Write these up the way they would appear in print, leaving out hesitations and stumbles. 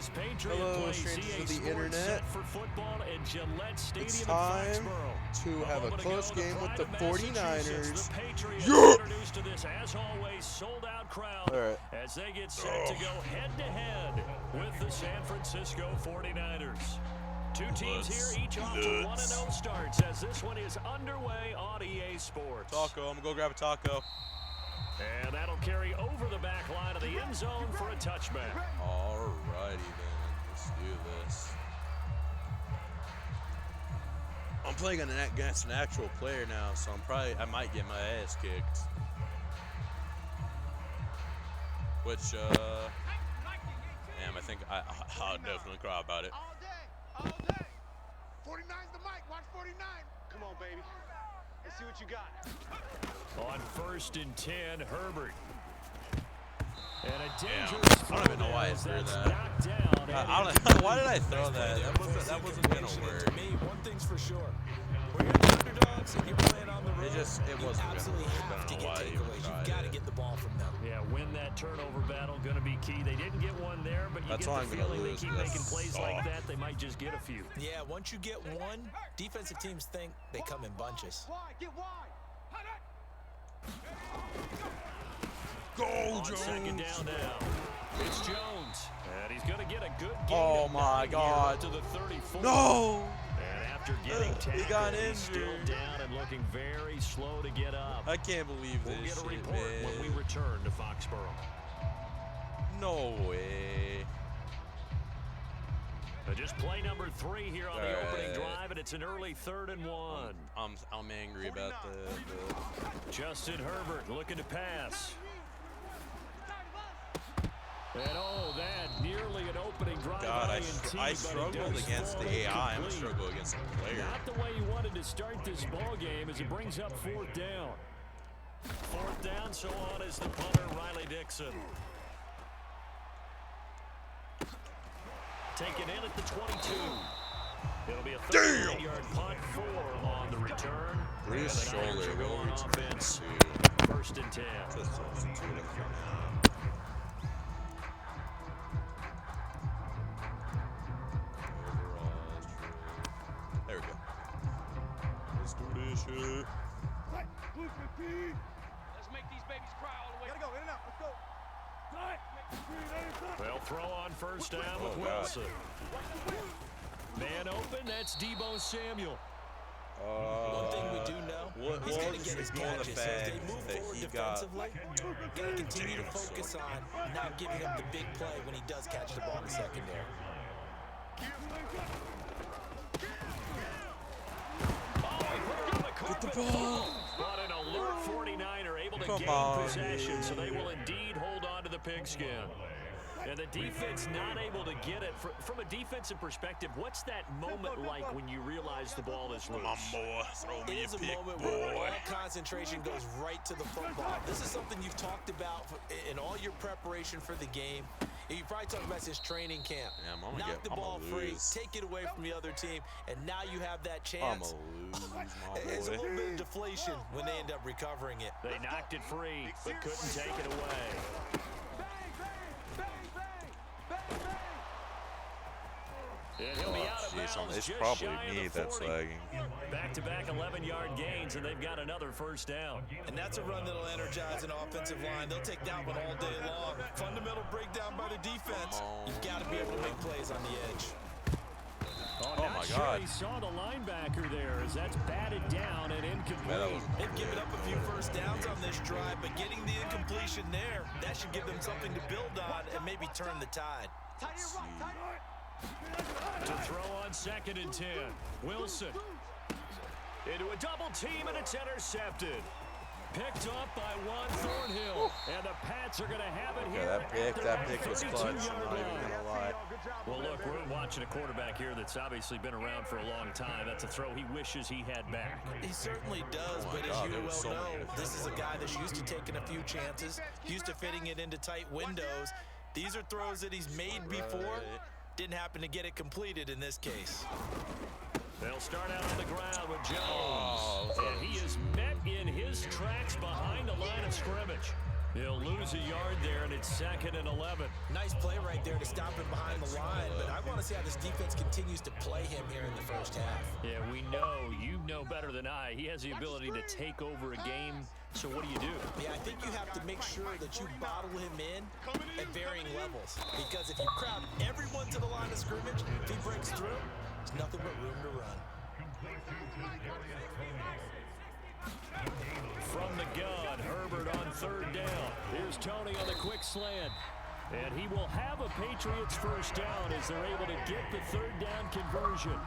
This Patriot Hello, plays strangers CA of the Sports internet. set for football at Gillette Stadium It's in time Foxborough. to have a close game with the 49ers. The Patriots Yeah! introduced to this, as always, sold-out crowd as they get set to go head-to-head with the San Francisco 49ers. Two teams here, each off to 1-0 starts as this one is underway on EA Sports. Taco, I'm gonna go grab a taco. And that'll carry over the back line of the end zone for a touchback. Alrighty then, let's do this. I'm playing against an actual player now, so I might get my ass kicked. Which, damn, I think I'll definitely cry about it. All day. 49's the mic. Watch 49. Come on, baby. Let's see what you got. On 1st and 10, Herbert. And a Damn, dangerous I don't even know why I threw that. Why did I throw that? That wasn't gonna work. To me, one thing's for sure. When you're the underdogs and you're playing on the road, It wasn't absolutely gonna work. have to I don't get know why takeaways. You've got to get the ball from them. Yeah, win that turnover battle, going to be key. They didn't get one there, but you That's get why the I'm gonna feeling they lose. keep That's making plays like soft. that, they might just get a few. Yeah, once you get one, defensive teams think they come in bunches. Wide, get wide. Go, On Jones! 2nd down now, it's Jones. And he's going to get a good gain. Oh of my 9 God. here up to the 34. No! And after getting He tackled, got he's still injured. down and looking very slow to get up. I can't believe We'll this get a shit, report man. when we return to Foxborough. No way. Just play number 3 here on the opening Alright. drive, and it's an early 3rd and 1. I'm angry about the Justin Herbert looking to pass. And oh, that nearly an opening drive. God, I INT, I but it struggled does against fall the AI. I'm gonna incomplete. struggle against the player. Not the way you wanted to start this ball game as it brings up 4th down. 4th down, so on is the punter, Riley Dixon. Taken in at the 22. It'll be a 38-yard punt, 4 on the return. Through his And the Niners shoulder, are going over offense. 1st and 10. There we go. Let's do this shit. Let's make these babies cry all the way. Gotta go, in and out. Let's go. They'll throw on 1st down with Oh, God. Wilson. Man open, that's Deebo Samuel. One thing we do know, he's going to get his ignore the catches. So as they fact move that forward he got defensively, got to continue to focus on not giving up the big play when he does catch the ball in the secondary. Get the ball. But an alert 49er able to Come gain on, possession, so they dude. will indeed hold on to the pigskin. And the defense not able to get it. From a defensive perspective, what's that moment like when you realize the ball is loose? Come on, boy. Throw It me a is a pick, moment where boy. all concentration goes right to the football. This is something you've talked about in all your preparation for the game. You probably talked about this training camp. Yeah, I'm Knock the ball free, lose. take it away from the other team, and now you have that I'm chance. a lose, my It's a boy. little bit of deflation when they end up recovering it. They knocked it free, but couldn't take it away. And he'll be out of Jeez, bounds it's just probably shy of me the that's 40. lagging. Back-to-back 11-yard gains, and they've got another 1st down. And that's a run that'll energize an offensive line. They'll take that one all day long. Fundamental breakdown by the defense. You've got to be able to make plays on the edge. Oh my sure God. He saw the linebacker there as that's batted down and incomplete. Man, that was They've given up a few 1st downs on this drive, but getting the incompletion there, that should give them something to build on and maybe turn the tide. To throw on 2nd and 10. Wilson into a double team, and it's intercepted. Picked up by Juan Thornhill, and the Pats are going to have it here. That pick was clutch. I'm not even gonna lie. Well, look, we're watching a quarterback here that's obviously been around for a long time. That's a throw he wishes he had back. He certainly does, Oh but my as God, you there was well so many know, this is a guy that's used to taking a few chances, used to fitting it into tight windows. These are throws that he's made before. Didn't happen to get it completed in this case. They'll start out on the ground with Jones. And he is met in his tracks behind the line of scrimmage. He'll lose a yard there, and it's 2nd and 11. Nice play right there to stop him behind the line, but I want to see how this defense continues to play him here in the first half. Yeah, we know. You know better than I. He has the ability to take over a game, so what do you do? Yeah, I think you have to make sure that you bottle him in at varying levels, because if you crowd everyone to the line of scrimmage, if he breaks through, there's nothing but room to run. From the gun, Herbert on 3rd down. Here's Tony on the quick slant. And he will have a Patriots first down as they're able to get the 3rd down conversion.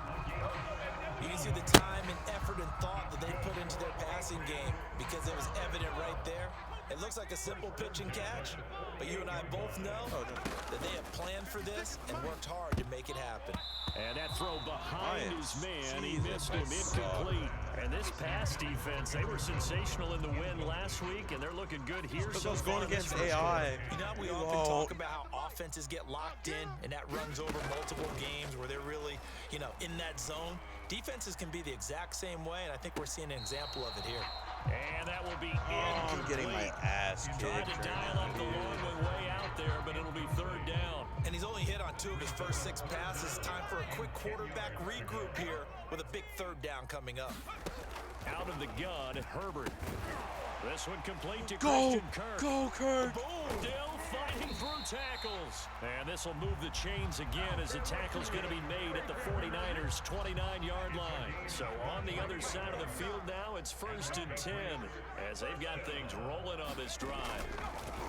You can see the time and effort and thought that they put into their passing game because it was evident right there. It looks like a simple pitch and catch, but you and I both know that they have planned for this and worked hard to make it happen. And that throw behind his man, he missed him, incomplete. And this pass defense, they were sensational in the win last week, and they're looking good here. So going against AI. You know, we often talk about how offenses get locked in, and that runs over multiple games where they're really, you know, in that zone. Defenses can be the exact same way, and I think we're seeing an example of it here. And that will be incomplete. I'm getting my ass kicked. Tried to dial up the long way out there, but it'll be 3rd down. And he's only hit on 2 of his first 6 passes. Time for a quick quarterback regroup here with a big 3rd down coming up. Out of the gun, Herbert. This one complete to Christian Kirk. Go, Kirk! Boom! Still fighting through tackles. And this will move the chains again as the tackle's going to be made at the 49ers' 29-yard line. So on the other side of the field now, it's 1st and 10 as they've got things rolling on this drive.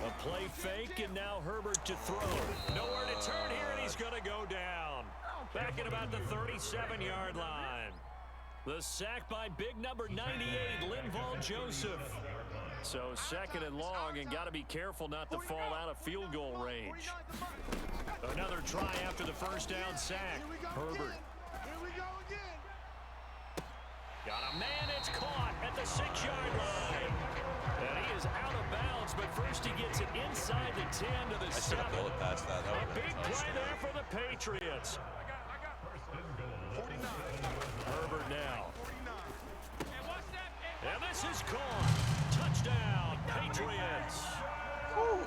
A play fake, and now Herbert to throw. Nowhere to turn here, and he's going to go down. Back at about the 37-yard line. The sack by big number 98, Linval Joseph. So 2nd and long, and got to be careful not to fall out of field goal range. Another try after the first down sack. Herbert. Got a man, it's caught at the 6-yard line. And he is out of bounds, but first he gets it inside the 10 to the 7. Past that. A big play there for the Patriots. Herbert now. And this is caught. Touchdown, Patriots.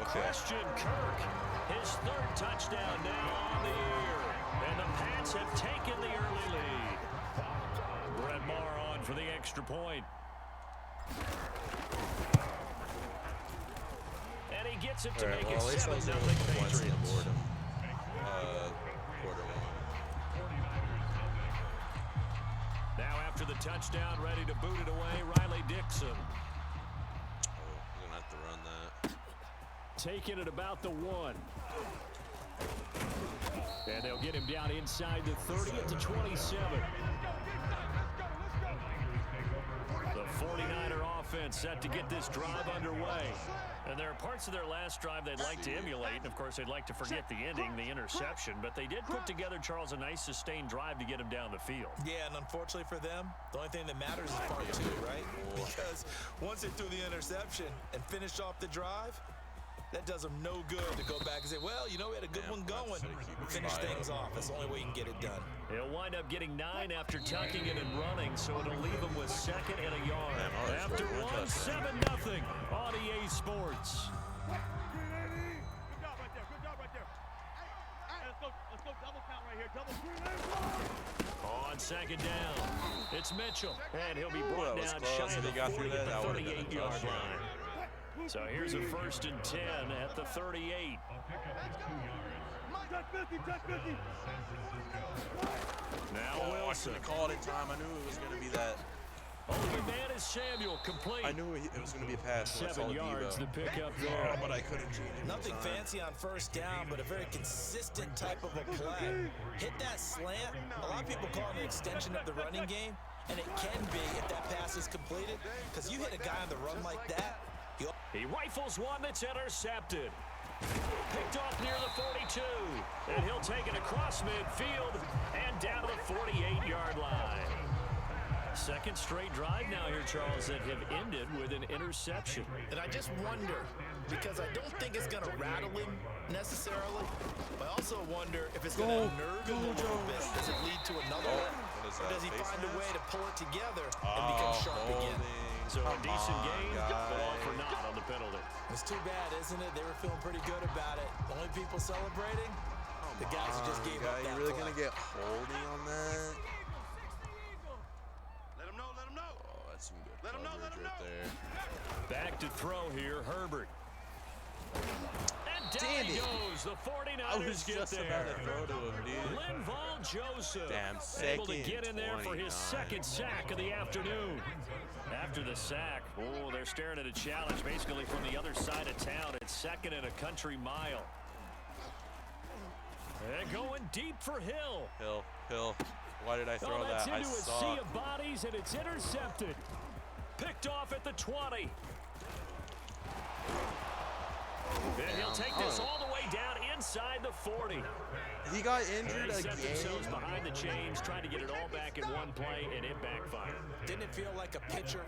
Christian Kirk, his 3rd touchdown now on the year. And the Pats have taken the early lead. Brett Maher on for the extra point. And he gets it to make it 7-0 Patriots. Now after the touchdown, ready to boot it away, Riley Dixon. We're going to have to run that. Taking it about the 1. And they'll get him down inside the 30 at the 27. The 49er offense set to get this drive underway. And there are parts of their last drive they'd like to emulate. And, of course, they'd like to forget the ending, the interception. But they did put together, Charles, a nice sustained drive to get him down the field. Yeah, and unfortunately for them, the only thing that matters is part 2, right? Because once they threw the interception and finished off the drive, that does them no good to go back and say, well, you know, we had a good one going. Finish things off. That's the only way you can get it done. He'll wind up getting 9 after tucking it and running, so it'll leave him with 2nd and a yard. After 1, 7-0 on EA Sports. Good job right there. Good job right there. Hey, let's go double count right here. Double. On 2nd down, it's Mitchell, and he'll be brought down shy of the 40 at the 38-yard line. So here's a 1st and 10 at the 38. Now Wilson. I called it time. I knew it was going to be that. Only man is Samuel, complete. I knew it was going to be a pass. 7 yards to pick up there. But I couldn't change it. Nothing fancy on 1st down, but a very consistent type of a play. Hit that slant. A lot of people call it an extension of the running game, and it can be if that pass is completed, because you hit a guy on the run like that. He rifles one that's intercepted. Picked off near the 42. And he'll take it across midfield and down to the 48-yard line. 2nd straight drive now here, Charles, that have ended with an interception. And I just wonder, because I don't think it's going to rattle him necessarily, but I also wonder if it's going to nerve him a little bit. Does it lead to another one? Or does he find a way to pull it together and become sharp again? So a decent game, but all for naught on the penalty. It's too bad, isn't it? They were feeling pretty good about it. The only people celebrating, the guys who just gave up that You really play. going to get holding on that? Let him know, let him know. Oh, that's some good Let him know, coverage let him right know. there. Back to throw here, Herbert. And down Damn he it. goes. The 49ers I was get just there. about to throw to him, dude. Linval Joseph Damn, able to second get in there for his 29. second sack of the afternoon. After the sack, oh, they're staring at a challenge basically from the other side of town. It's second and a country mile. And going deep for Hill. Hill. Why did I throw that's that? I into a saw. sea of bodies, and it's intercepted. Picked off at the 20. And he'll take this all the way down inside the 40. He got injured They set themselves again. behind the chains, trying to get it all back in one play, and it backfired. Didn't it feel like a pitcher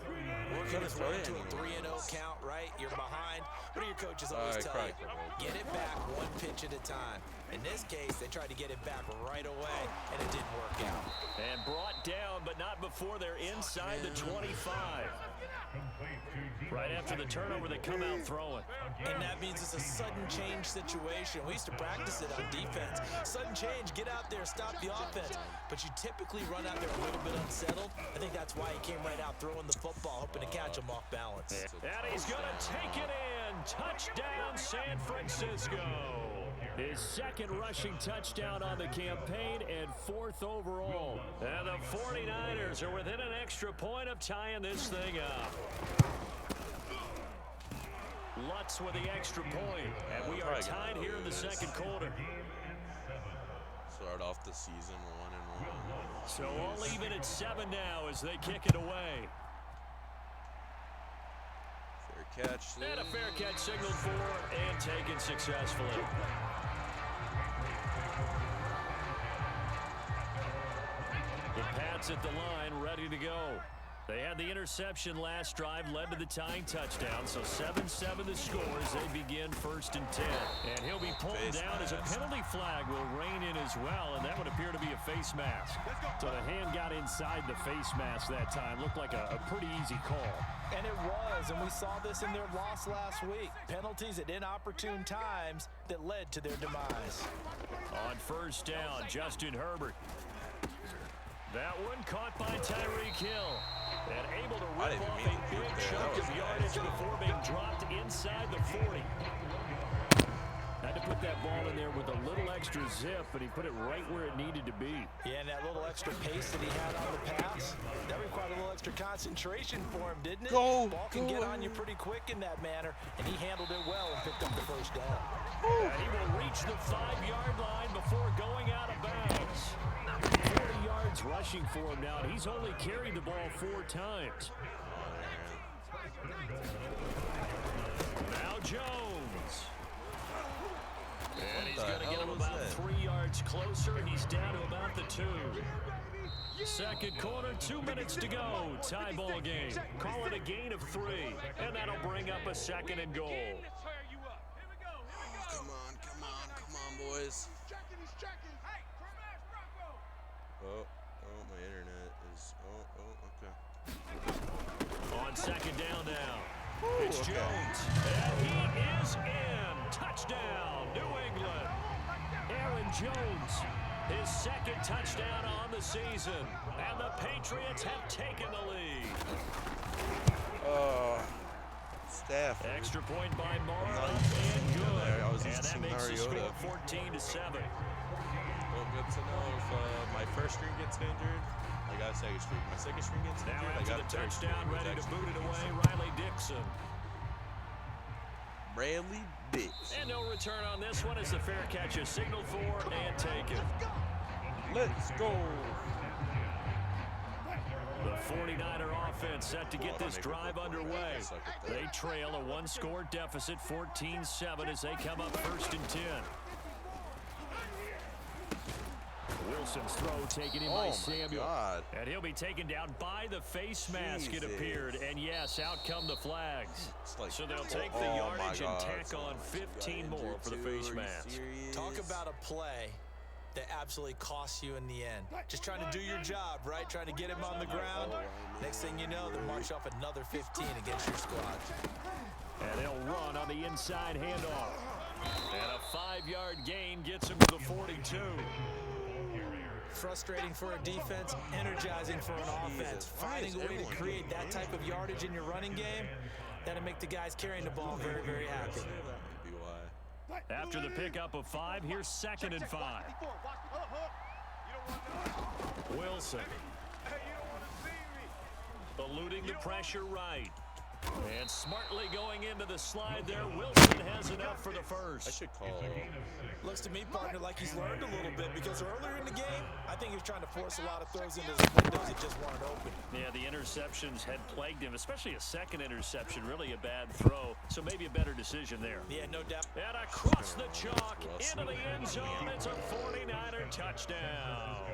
working his way to a 3-0 count, right? You're behind. What do your coaches always tell you? Get it back one pitch at a time. In this case, they tried to get it back right away, and it didn't work out. And brought down, but not before they're inside the 25. Right after the turnover, they come out throwing. And that means it's a sudden change situation. We used to practice it on defense. Sudden change, get out there, stop the offense. But you typically run out there a little bit unsettled. I think that's why he came right out throwing the football, hoping to catch him off balance. And he's going to take it in. Touchdown, San Francisco. His second rushing touchdown on the campaign and fourth overall. And the 49ers are within an extra point of tying this thing up. Lutz with the extra point, and we are tied here in the second quarter. Start off the season 1-1. So all even at 7 now as they kick it away. Fair catch. And a fair catch signaled for and taken successfully. The Pats at the line, ready to go. They had the interception last drive, led to the tying touchdown. So 7-7 the score as they begin 1st and 10. And he'll be pulled down as a penalty flag will rein in as well, and that would appear to be a face mask. So the hand got inside the face mask that time. Looked like a pretty easy call. And it was, and we saw this in their loss last week. Penalties at inopportune times that led to their demise. On 1st down, Justin Herbert. That one caught by Tyreek Hill. And able to rip off a big chunk of yardage before being dropped inside the 40. Had to put that ball in there with a little extra zip, but he put it right where it needed to be. Yeah, and that little extra pace that he had on the pass, that required a little extra concentration for him, didn't it? Go, Ball can get on you pretty quick in that manner, and he handled it well and picked up the 1st down. And he will reach the 5-yard line before going out of bounds. 40 yards rushing for him now, and he's only carried the ball 4 times. Now Jones. And he's going to get him about 3 yards closer. He's down to about the 2. Second quarter, 2 minutes to go. Tie ball game. Call it a gain of 3. And that'll bring up a 2nd and goal. Come on, boys. Oh, my internet is. Okay. On 2nd down now. It's Jones. And he is in. Touchdown, New England. Aaron Jones, his 2nd touchdown on the season. And the Patriots have taken the lead. Staff. Extra point by Mara and good. And that makes the score 14-7. Well, good to know if my first string gets injured, I got a second string. My second string gets injured, Now I after got the a third string. touchdown, ready to boot it away, Riley Dixon. And no return on this one as the fair catch is signaled for and taken. Let's go. The 49er offense set to get this drive underway. They trail a 1-score deficit, 14-7 as they come up 1st and 10. Wilson's throw taken in by Samuel. God. And he'll be taken down by the face mask, it appeared. And yes, out come the flags. So they'll take the yardage and tack on 15 more for the face mask. Talk about a play that absolutely cost you in the end. Just trying to do your job, right? Trying to get him on the ground. Next thing you know, they march off another 15 against your squad. And they'll run on the inside handoff. And a 5-yard gain gets him to the 42. Frustrating for a defense, energizing for an offense. Finding a way to create that type of yardage in your running game, that'll make the guys carrying the ball very, very happy. After the pickup of 5, here's 2nd and 5. Wilson. Eluding the pressure right. And smartly going into the slide there. Wilson has enough for the first. I should call. Looks to me, partner, like he's learned a little bit, because earlier in the game, I think he was trying to force a lot of throws into his windows that just weren't open. Yeah, the interceptions had plagued him, especially a second interception, really a bad throw. So maybe a better decision there. Yeah, no doubt. And across the chalk, into the end zone, it's a 49er touchdown.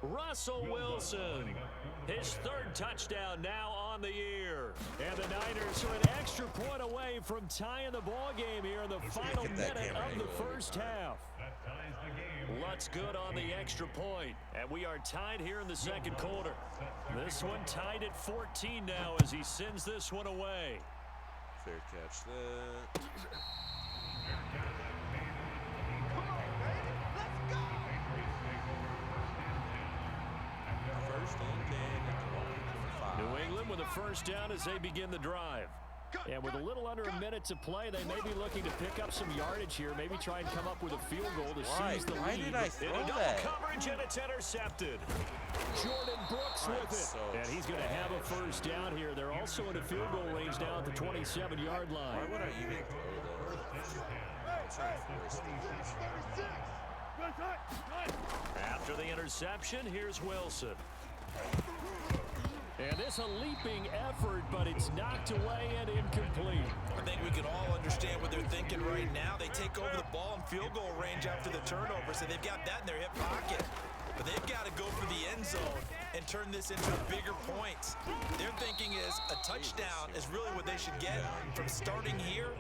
Russell Wilson, his 3rd touchdown now on the year. And the Niners are an extra point away from tying the ball game here in the final minute of the first half. Lutz good on the extra point, and we are tied here in the 2nd quarter. This one tied at 14 now as he sends this one away. Fair catch there. New England with a first down as they begin the drive. And with a little under a minute to play, they may be looking to pick up some yardage here, maybe try and come up with a field goal to seize the lead. Why did I throw in a double that? coverage, and it's intercepted. Jordan Brooks with it. And he's going to have a first down here. They're also in a field goal range now at the 27-yard line. Why would I even throw that? After the interception, here's Wilson. And this a leaping effort, but it's knocked away and incomplete. I think we can all understand what they're thinking right now. They take over the ball in field goal range after the turnover, so they've got that in their hip pocket. But they've got to go for the end zone and turn this into bigger points. Their thinking is a touchdown is really what they should get from starting here.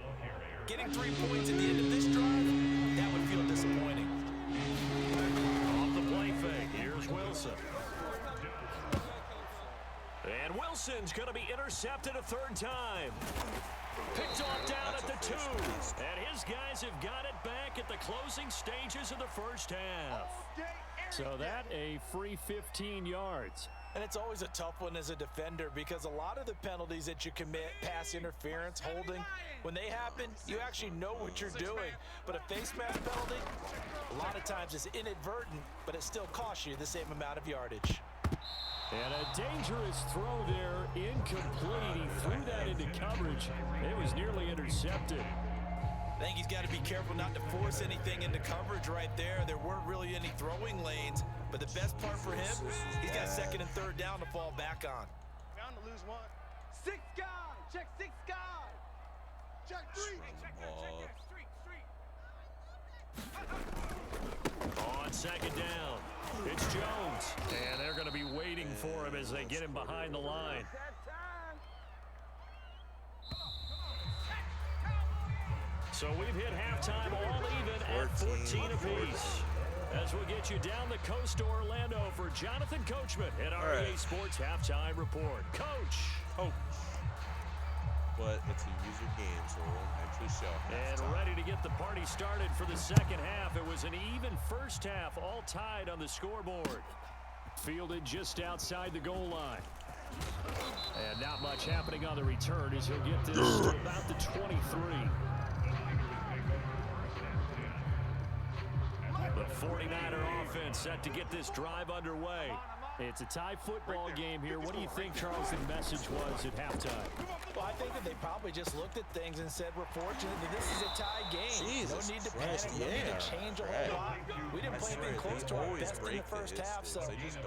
Getting 3 points at the end of this drive, that would feel disappointing. Off the play fake, here's Wilson. And Wilson's going to be intercepted a 3rd time. Picked off down at the 2. And his guys have got it back at the closing stages of the first half. So that a free 15 yards. And it's always a tough one as a defender, because a lot of the penalties that you commit, pass interference, holding, when they happen, you actually know what you're doing. But a face mask penalty, a lot of times it's inadvertent, but it still costs you the same amount of yardage. And a dangerous throw there, incomplete. He threw that into coverage. It was nearly intercepted. I think he's got to be careful not to force anything into coverage right there. There weren't really any throwing lanes, but the best part for him, he's got 2nd and 3rd down to fall back on. Bound to lose 1. 6 guys. Check 6 guys. Check 3. On 2nd down, it's Jones. And they're going to be waiting for him as they get him behind the line. So we've hit halftime all even at 14 apiece. As we get you down the coast to Orlando for Jonathan Coachman at REA Sports Halftime Report. Coach. But it's a user game, so we'll eventually show halftime. And ready to get the party started for the second half. It was an even first half, all tied on the scoreboard. Fielded just outside the goal line. And not much happening on the return as he'll get this to about the 23. The 49er offense set to get this drive underway. It's a tie football game here. What do you think, Charles, the message was at halftime? Well, I think that they probably just looked at things and said, we're fortunate that this is a tie game. Jesus no need to Christ, panic, no need to change a whole lot. We didn't play anything close to our best in the first half, so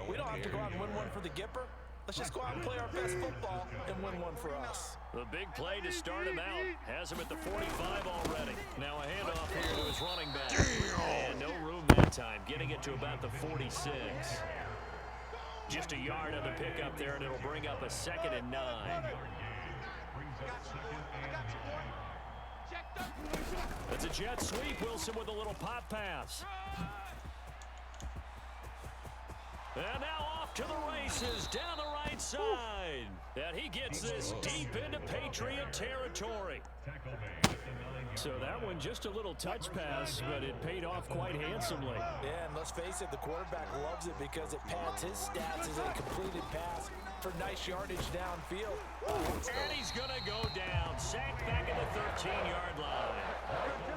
we don't have to go out and win one for the Gipper. Let's just go out and play our best football and win one for us. The big play to start him out has him at the 45 already. Now a handoff here to his running back. And no room that time, getting it to about the 46. Just a yard on the pickup there, and it'll bring up a 2nd and 9. It's a jet sweep. Wilson with a little pop pass. And now off to the races down the right side. And he gets this deep into Patriot territory. So that one just a little touch pass, but it paid off quite handsomely. Yeah, and let's face it, the quarterback loves it because it pads his stats as a completed pass for nice yardage downfield. And he's going to go down. Sacked back at the 13-yard line.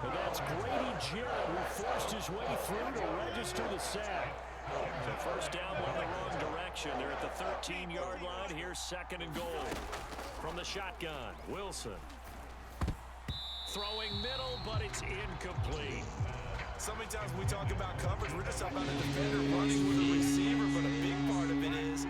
And that's Grady Jarrett who forced his way through to register the sack. So first down went the wrong direction. They're at the 13-yard line. Here's second and goal. From the shotgun, Wilson. Throwing middle, but it's incomplete. So many times when we talk about coverage, we're just talking about a defender running with a receiver, but a big part of it is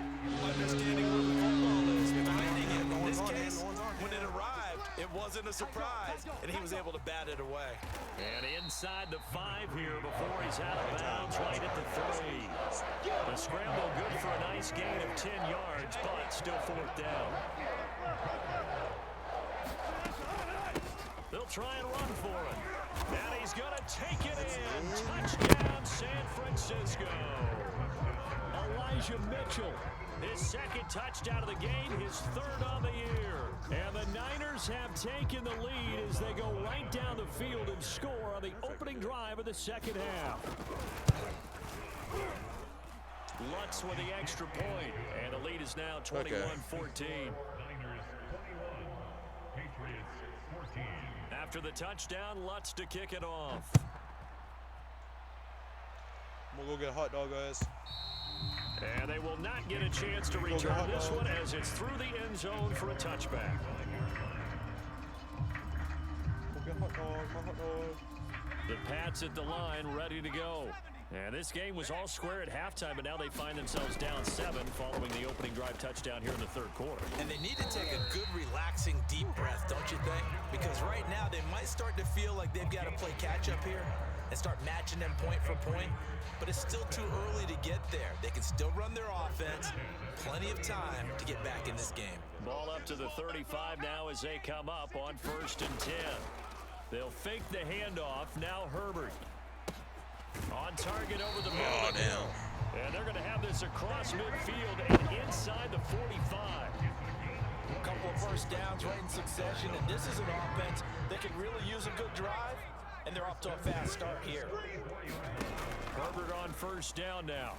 understanding where the football is, finding it. In this case, when it arrived, it wasn't a surprise, and he was able to bat it away. And inside the 5 here before he's out of bounds, right at the 3. The scramble good for a nice gain of 10 yards, but still fourth down. They'll try and run for it. And he's going to take it in. Touchdown, San Francisco. Elijah Mitchell, his second touchdown of the game, his third on the year. And the Niners have taken the lead as they go right down the field and score on the opening drive of the second half. Lutz with the extra point, and the lead is now 21-14. After the touchdown, Lutz to kick it off. I'm going to go get a hot dog, guys. And they will not get a chance to return this one as it's through the end zone for a touchback. Go get a hot dog, my hot dog. The Pats at the line, ready to go. And this game was all square at halftime, but now they find themselves down 7 following the opening drive touchdown here in the third quarter. And they need to take a good, relaxing, deep breath, don't you think? Because right now they might start to feel like they've got to play catch-up here and start matching them point for point. But it's still too early to get there. They can still run their offense. Plenty of time to get back in this game. Ball up to the 35 now as they come up on 1st and 10. They'll fake the handoff. Now Herbert. On target over the middle. And they're going to have this across midfield and inside the 45. A couple of first downs right in succession, and this is an offense that can really use a good drive, and they're off to a fast start here. Herbert on first down now.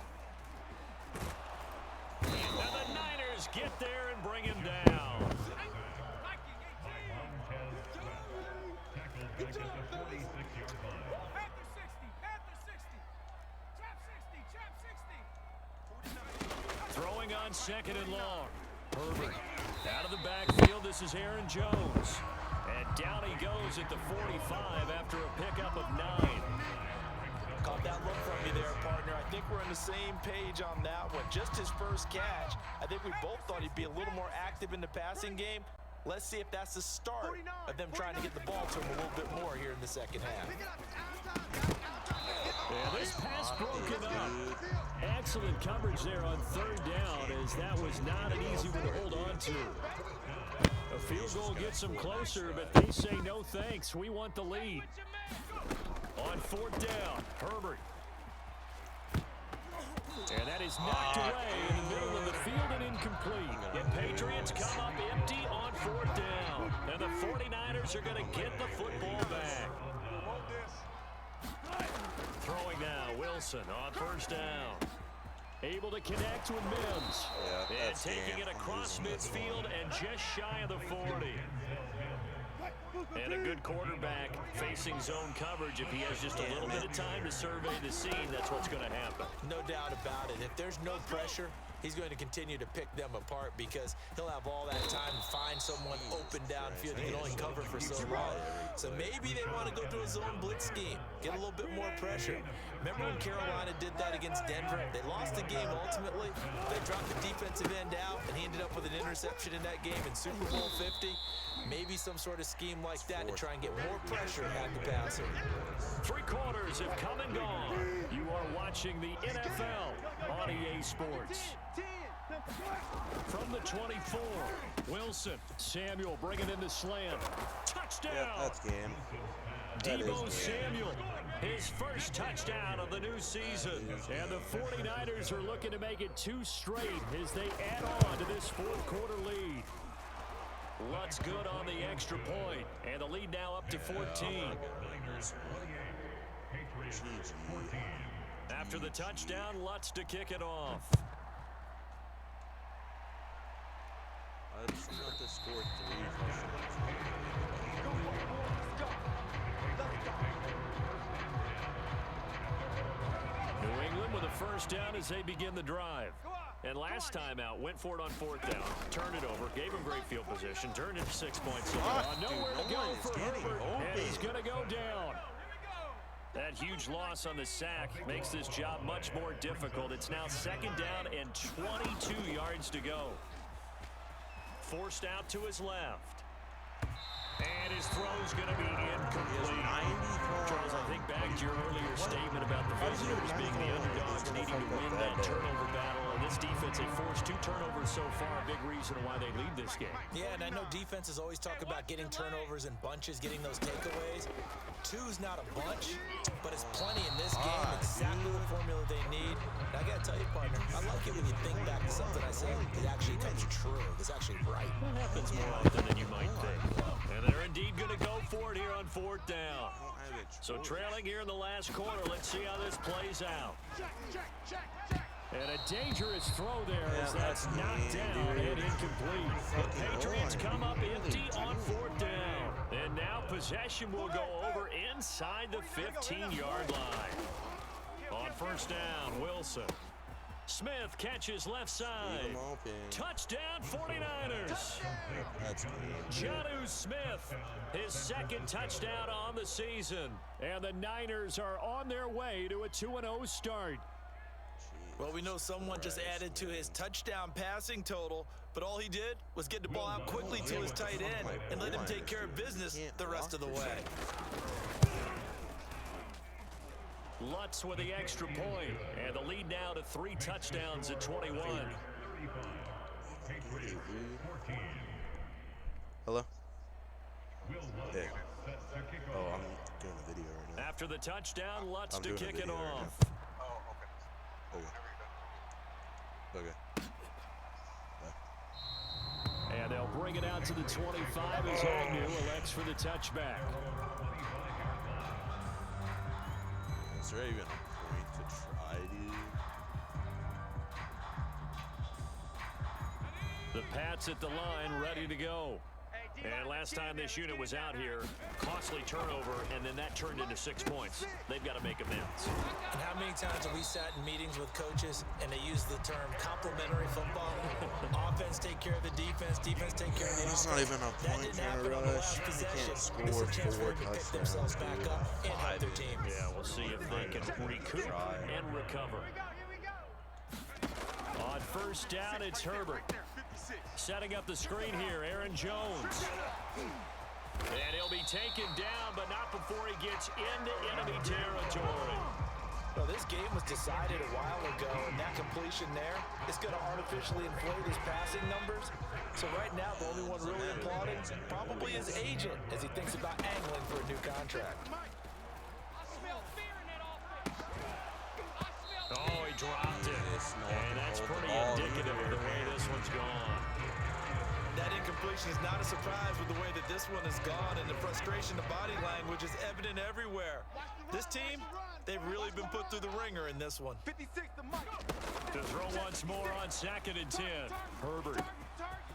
And the Niners get there and bring him down. Throwing on second and long. Herbert out of the backfield. This is Aaron Jones. And down he goes at the 45 after a pickup of 9. Caught that look from you there, partner. I think we're on the same page on that one. Just his first catch. I think we both thought he'd be a little more active in the passing game. Let's see if that's the start of them trying to get the ball to him a little bit more here in the second half. Yeah, this pass broken up. Excellent coverage there on third down, as that was not an easy one to hold on to. A field goal gets them closer, but they say no thanks. We want the lead. On 4th down, Herbert. And that is knocked away in the middle of the field and incomplete. And Patriots come up empty on 4th down. And the 49ers are going to get the football back. Throwing now, Wilson on first down. Able to connect with Mims. And taking it across midfield and just shy of the 40. And a good quarterback facing zone coverage. If he has just a little bit of time to survey the scene, that's what's going to happen. No doubt about it. If there's no pressure, he's going to continue to pick them apart because he'll have all that time to find someone open downfield. He can only cover for so long. So maybe they want to go to a zone blitz scheme, get a little bit more pressure. Remember when Carolina did that against Denver? They lost the game ultimately. They dropped the defensive end out, and he ended up with an interception in that game in Super Bowl 50. Maybe some sort of scheme like that to try and get more pressure at the passer. 3 quarters have come and gone. You are watching the NFL on EA Sports. From the 24, Wilson. Samuel bringing in the slant. Touchdown! Yep, that's game. Debo Samuel His first touchdown of the new season. And the 49ers are looking to make it 2 straight as they add on to this fourth quarter lead. Lutz good on the extra point, and the lead now up to 14. After the touchdown, Lutz to kick it off. I just want to score 3. New England with a first down as they begin the drive. And last time out, went for it on 4th down, turned it over, gave him great field position, turned it to 6 points. Nowhere to go for Herbert, and he's going to go down. That huge loss on the sack makes this job much more difficult. It's now 2nd down and 22 yards to go. Forced out to his left. And his throw's going to be incomplete. Charles, I think back to your earlier statement about the visitors being the underdogs needing to win that turnover battle. And this defense, they forced 2 turnovers so far. Big reason why they lead this game. Yeah, and I know defenses always talk about getting turnovers in bunches, getting those takeaways. 2's not a bunch, but it's plenty in this game. Exactly the formula they need. And I got to tell you, partner, I like it when you think back to something I said. It actually comes true. It's actually right. That happens more often than you might think. And they're indeed going to go for it here on 4th down. So trailing here in the last quarter. Let's see how this plays out. And a dangerous throw there as that's knocked down and incomplete. The Patriots come up empty on 4th down. And now possession will go over inside the 15-yard line. On 1st down, Wilson. Smith catches left side. Touchdown 49ers. Jonnu Smith, his 2nd touchdown on the season. And the Niners are on their way to a 2-0 start. Well, we know someone just added to his touchdown passing total, but all he did was get the ball out quickly to his tight end and let him take care of business the rest of the way. Lutz with the extra point, and the lead now to 3 touchdowns at 21. Hello? Hey. Oh, I'm doing a video right now. After the touchdown, Lutz to kick it off. Okay. And they'll bring it out to the 25 as Agnew elects for the touchback. Is there even a point to try, dude? The Pats at the line, ready to go. And last time this unit was out here, costly turnover, and then that turned into 6 points. They've got to make amends. And how many times have we sat in meetings with coaches and they use the term complementary football? Offense take care of the defense, defense take care of the offense. It's not even a point in a rush. You can't score 4 touchdowns, back up and help their team. Yeah, we'll see if they can recoup and recover. On 1st down, it's Herbert. Setting up the screen here, Aaron Jones. And he'll be taken down, but not before he gets into enemy territory. Well, this game was decided a while ago, and that completion there is going to artificially inflate his passing numbers. So right now, the only one really applauding probably his agent as he thinks about angling for a new contract. Oh, he dropped it. And that's pretty indicative of the way this one's gone. That incompletion is not a surprise with the way that this one has gone, and the frustration, the body language is evident everywhere. This team, they've really been put through the ringer in this one. To throw once more on 2nd and 10. Herbert.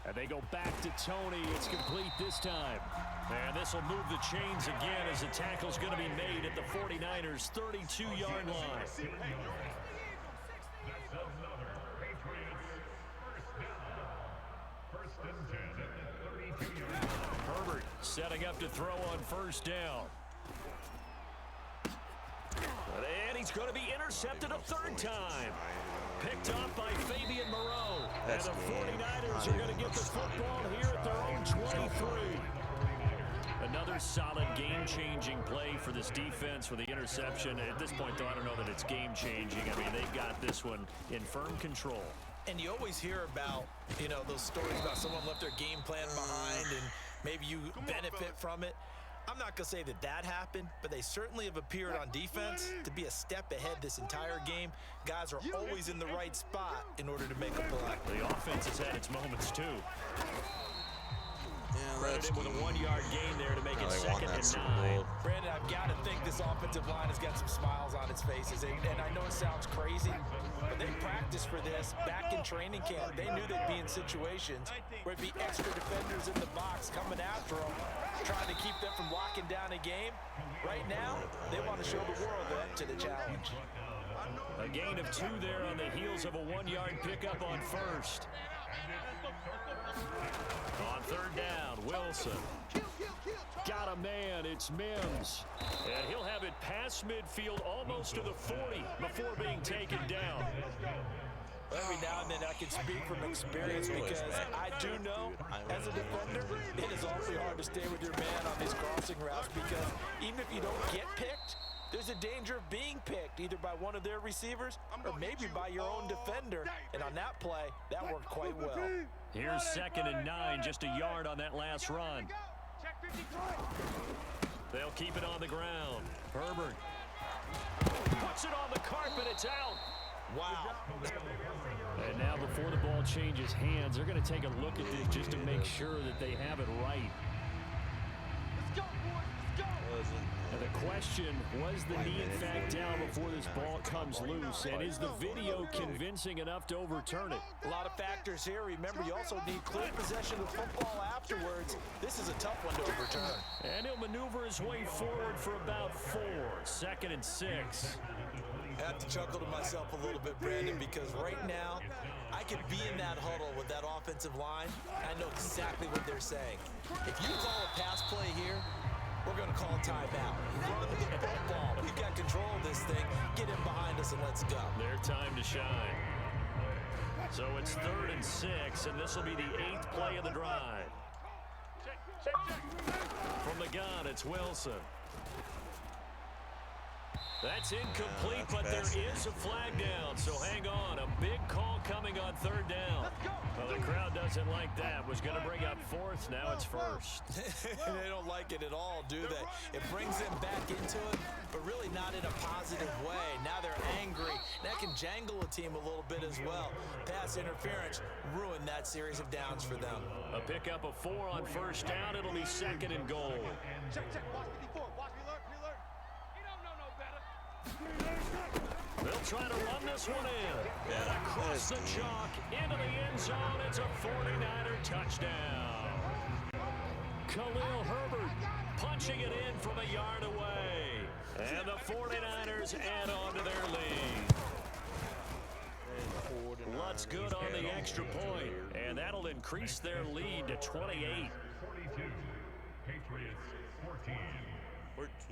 And they go back to Tony. It's complete this time. And this will move the chains again as the tackle's going to be made at the 49ers' 32-yard line. Herbert setting up to throw on 1st down. And he's going to be intercepted a 3rd time. Picked off by Fabian Moreau. And the 49ers are going to get the football here at their own 23. Another solid game-changing play for this defense with the interception. At this point, though, I don't know that it's game-changing. I mean, they've got this one in firm control. And you always hear about, those stories about someone left their game plan behind and maybe you benefit from it. I'm not going to say that that happened, but they certainly have appeared on defense to be a step ahead this entire game. Guys are always in the right spot in order to make a play. The offense has had its moments, too. Yeah, Credited with a 1-yard gain there to make it 2nd and 9. Brandon, I've got to think this offensive line has got some smiles on its faces. And I know it sounds crazy, but they practiced for this back in training camp. They knew they'd be in situations where it'd be extra defenders in the box coming after them, trying to keep them from locking down a game. Right now, they want to show the world up to the challenge. A gain of 2 there on the heels of a 1-yard pickup on first. On 3rd down, Wilson. Got a man, it's Mims. And he'll have it past midfield almost to the 40 before being taken down. Every now and then I can speak from experience because I do know as a defender, it is awfully hard to stay with your man on these crossing routes because even if you don't get picked, there's a danger of being picked either by one of their receivers or maybe by your own defender. And on that play, that worked quite well. Here's 2nd and 9, just a yard on that last run. They'll keep it on the ground. Herbert puts it on the carpet. It's out. Wow. And now before the ball changes hands, they're going to take a look at this just to make sure that they have it right. And the question, was the knee in fact down before this ball comes loose? And is the video convincing enough to overturn it? A lot of factors here. Remember, you also need clear possession of football afterwards. This is a tough one to overturn. And he'll maneuver his way forward for about 4. 2nd and 6. I have to chuckle to myself a little bit, Brandon, because right now I could be in that huddle with that offensive line. I know exactly what they're saying. If you call a pass play here, we're going to call a timeout. Run the football. We've got control of this thing. Get in behind us and let's go. Their time to shine. So it's 3rd and 6, and this will be the 8th play of the drive. From the gun, it's Wilson. That's incomplete, but there is a flag down, so hang on. A big call coming on 3rd down. Well, the crowd doesn't like that. Was going to bring up 4th, now it's 1st. They don't like it at all, do they? It brings them back into it, but really not in a positive way. Now they're angry. That can jangle a team a little bit as well. Pass interference ruined that series of downs for them. A pickup of 4 on 1st down. It'll be 2nd and goal. Check, watch 54, watch me alert. He don't know no better. They'll try to run this one in. And across the chalk, into the end zone. It's a 49er touchdown. Khalil Herbert punching it in from a yard away. And the 49ers add on to their lead. Lutz good on the extra point. And that'll increase their lead to 28.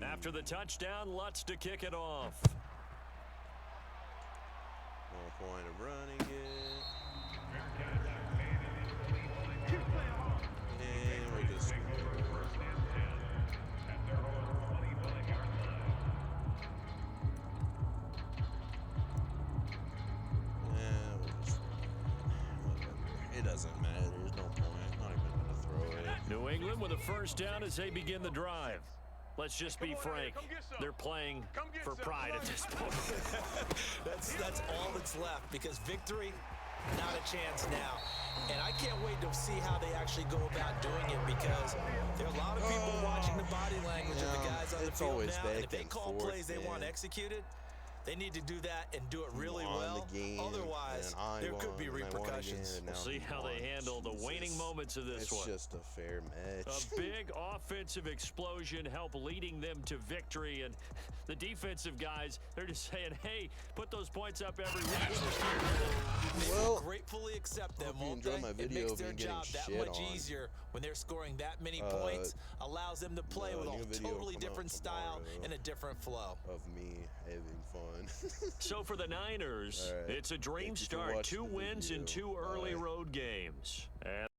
After the touchdown, Lutz to kick it off. No point of running it. And we just... It doesn't matter. There's no point. I'm not even going to throw it. New England with a 1st down as they begin the drive. Let's just be frank. They're playing for pride at this point. That's all that's left because victory, not a chance now. And I can't wait to see how they actually go about doing it because there are a lot of people watching the body language of the guys on the field now. And if they call plays they want executed, they need to do that and do it really well. Otherwise, there could be repercussions. We'll see how they handle the waning moments of this one. It's just a fair match. A big offensive explosion help leading them to victory. And the defensive guys, they're just saying, hey, put those points up every week. Well, gratefully accept them, won't they? It makes their job that much on. easier when they're scoring that many points. Allows them to play with a totally different style and a different flow. Of me having fun. So for the Niners, it's a dream start. 2 wins in 2 early road games. And